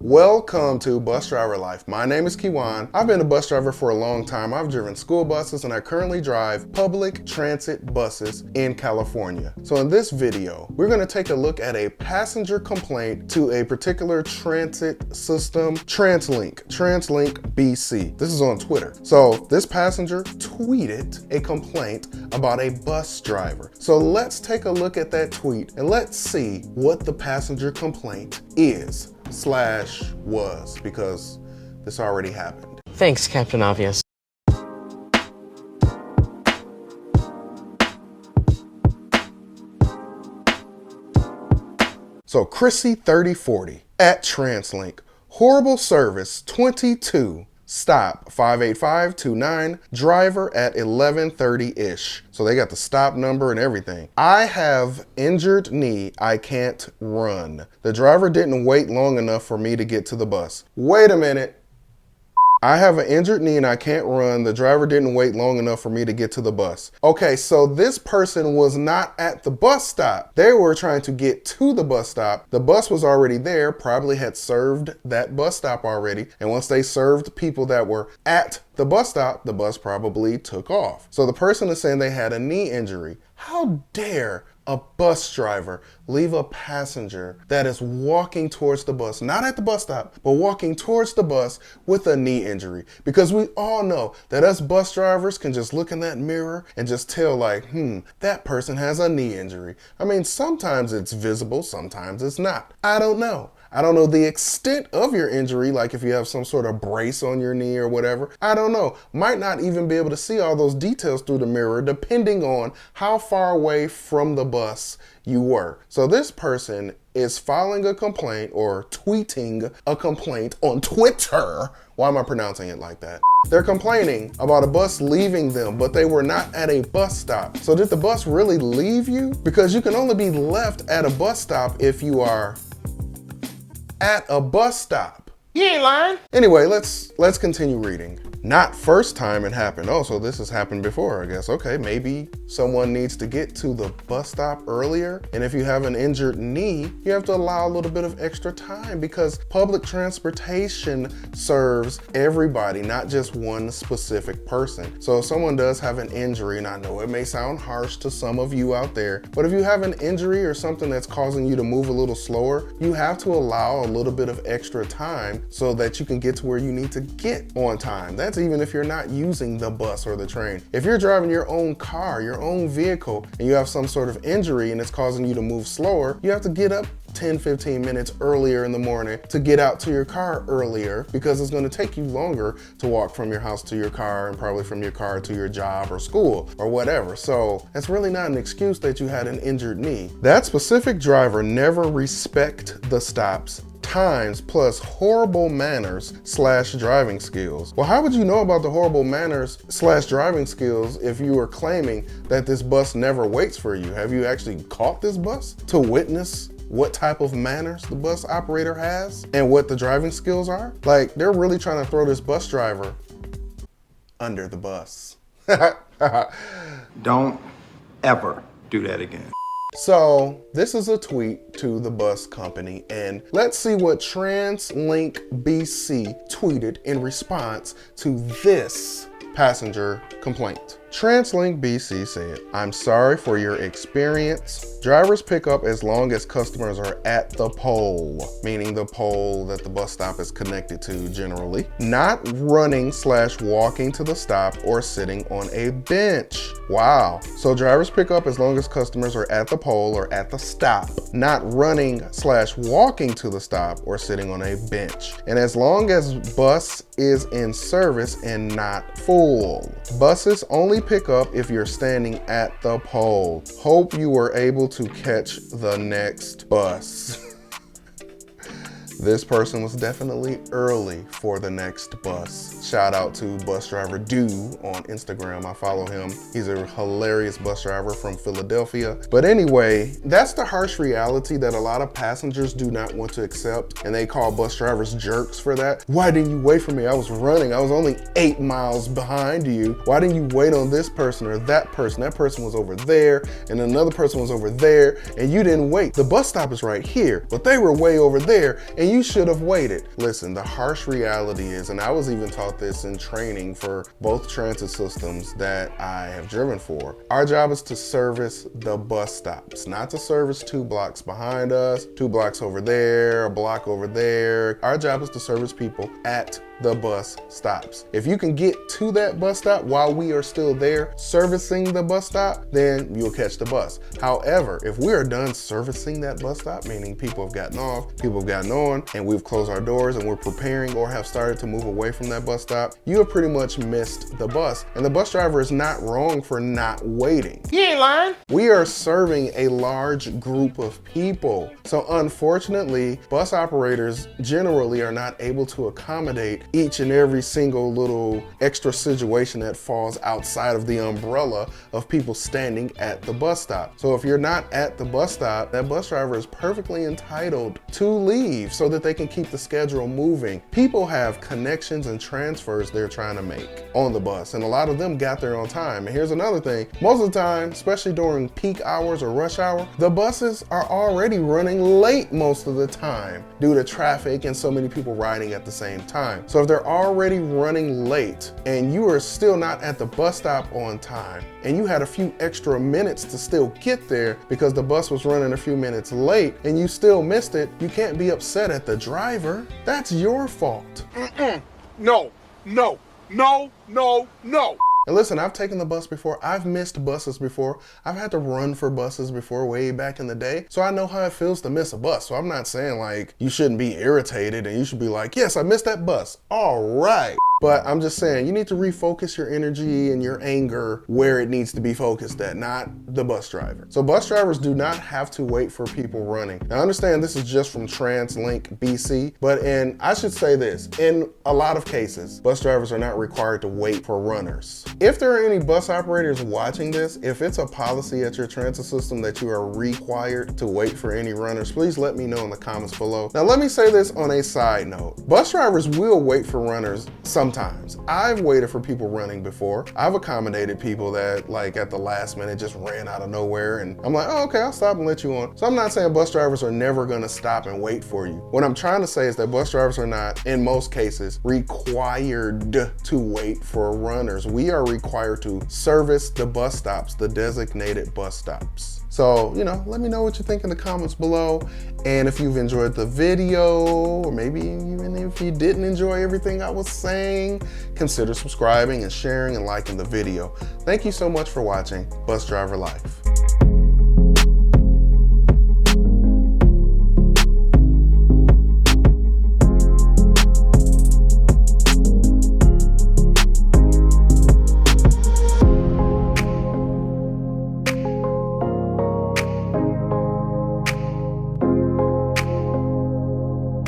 Welcome to Bus Driver Life. My name is Kiwan. I've been a bus driver for a long time. I've driven school buses and I currently drive public transit buses in California. So in this video, we're going to take a look at a passenger complaint to a particular transit system, Translink BC. This is on Twitter. So this passenger tweeted a complaint about a bus driver. So let's take a look at that tweet and let's see what the passenger complaint is / was, because this already happened. Thanks, Captain Obvious. So Chrissy 3040 at Translink, horrible service 22, stop 58529, driver at 11:30-ish. So they got the stop number and everything. I have injured knee, I can't run. The driver didn't wait long enough for me to get to the bus. Wait a minute. I have an injured knee and I can't run. The driver didn't wait long enough for me to get to the bus. Okay, so this person was not at the bus stop. They were trying to get to the bus stop. The bus was already there, probably had served that bus stop already. And once they served people that were at the bus stop, the bus probably took off. So the person is saying they had a knee injury. How dare a bus driver leave a passenger that is walking towards the bus, not at the bus stop, but walking towards the bus with a knee injury? Because we all know that us bus drivers can just look in that mirror and just tell like, that person has a knee injury. I mean, sometimes it's visible, sometimes it's not. I don't know. I don't know the extent of your injury, like if you have some sort of brace on your knee or whatever. I don't know. Might not even be able to see all those details through the mirror, depending on how far away from the bus you were. So this person is filing a complaint or tweeting a complaint on Twitter. Why am I pronouncing it like that? They're complaining about a bus leaving them, but they were not at a bus stop. So did the bus really leave you? Because you can only be left at a bus stop if you are at a bus stop. You ain't lying. Anyway, let's continue reading. Not first time it happened. Oh, so this has happened before, I guess. Okay, maybe someone needs to get to the bus stop earlier. And if you have an injured knee, you have to allow a little bit of extra time because public transportation serves everybody, not just one specific person. So if someone does have an injury, and I know it may sound harsh to some of you out there, but if you have an injury or something that's causing you to move a little slower, you have to allow a little bit of extra time so that you can get to where you need to get on time. That's even if you're not using the bus or the train. If you're driving your own car, your own vehicle, and you have some sort of injury and it's causing you to move slower, you have to get up 10-15 minutes earlier in the morning to get out to your car earlier because it's going to take you longer to walk from your house to your car and probably from your car to your job or school or whatever. So that's really not an excuse that you had an injured knee. That specific driver never respect the stops, times, plus horrible manners / driving skills. Well, how would you know about the horrible manners / driving skills if you are claiming that this bus never waits for you? Have you actually caught this bus to witness what type of manners the bus operator has and what the driving skills are? Like, they're really trying to throw this bus driver under the bus. Don't ever do that again. So this is a tweet to the bus company, and let's see what Translink BC tweeted in response to this passenger complaint. Translink BC said, "I'm sorry for your experience. Drivers pick up as long as customers are at the pole," meaning the pole that the bus stop is connected to generally, "not running / walking to the stop or sitting on a bench." Wow. So drivers pick up as long as customers are at the pole or at the stop, not running / walking to the stop or sitting on a bench. And as long as bus is in service and not full. Buses only pick up if you're standing at the pole. Hope you were able to catch the next bus. This person was definitely early for the next bus. Shout out to Bus Driver Do on Instagram. I follow him. He's a hilarious bus driver from Philadelphia. But anyway, that's the harsh reality that a lot of passengers do not want to accept, and they call bus drivers jerks for that. Why didn't you wait for me? I was running. I was only 8 miles behind you. Why didn't you wait on this person or that person? That person was over there, and another person was over there, and you didn't wait. The bus stop is right here, but they were way over there, and and you should have waited. Listen, the harsh reality is, and I was even taught this in training for both transit systems that I have driven for, our job is to service the bus stops, not to service 2 blocks behind us, 2 blocks over there, a block over there. Our job is to service people at the bus stops. If you can get to that bus stop while we are still there servicing the bus stop, then you'll catch the bus. However, if we are done servicing that bus stop, meaning people have gotten off, people have gotten on, and we've closed our doors and we're preparing or have started to move away from that bus stop, you have pretty much missed the bus. And the bus driver is not wrong for not waiting. You ain't lying. We are serving a large group of people. So unfortunately, bus operators generally are not able to accommodate each and every single little extra situation that falls outside of the umbrella of people standing at the bus stop. So if you're not at the bus stop, that bus driver is perfectly entitled to leave so that they can keep the schedule moving. People have connections and transfers they're trying to make on the bus, and a lot of them got there on time. And here's another thing, most of the time, especially during peak hours or rush hour, the buses are already running late most of the time due to traffic and so many people riding at the same time. So if they're already running late and you are still not at the bus stop on time, and you had a few extra minutes to still get there because the bus was running a few minutes late and you still missed it, you can't be upset at the driver. That's your fault. No, no, no, no, no. And listen, I've taken the bus before. I've missed buses before. I've had to run for buses before way back in the day. So I know how it feels to miss a bus. So I'm not saying like you shouldn't be irritated and you should be like, yes, I missed that bus. All right. But I'm just saying, you need to refocus your energy and your anger where it needs to be focused at, not the bus driver. So bus drivers do not have to wait for people running. Now, I understand this is just from Translink BC, but I should say this, in a lot of cases, bus drivers are not required to wait for runners. If there are any bus operators watching this, if it's a policy at your transit system that you are required to wait for any runners, please let me know in the comments below. Now, let me say this on a side note. Bus drivers will wait for runners sometimes. I've waited for people running before. I've accommodated people that like at the last minute just ran out of nowhere, and I'm like, oh, okay, I'll stop and let you on. So I'm not saying bus drivers are never gonna stop and wait for you. What I'm trying to say is that bus drivers are not, in most cases, required to wait for runners. We are required to service the bus stops, the designated bus stops. So, let me know what you think in the comments below. And if you've enjoyed the video, or maybe even if you didn't enjoy everything I was saying, consider subscribing and sharing and liking the video. Thank you so much for watching Bus Driver Life.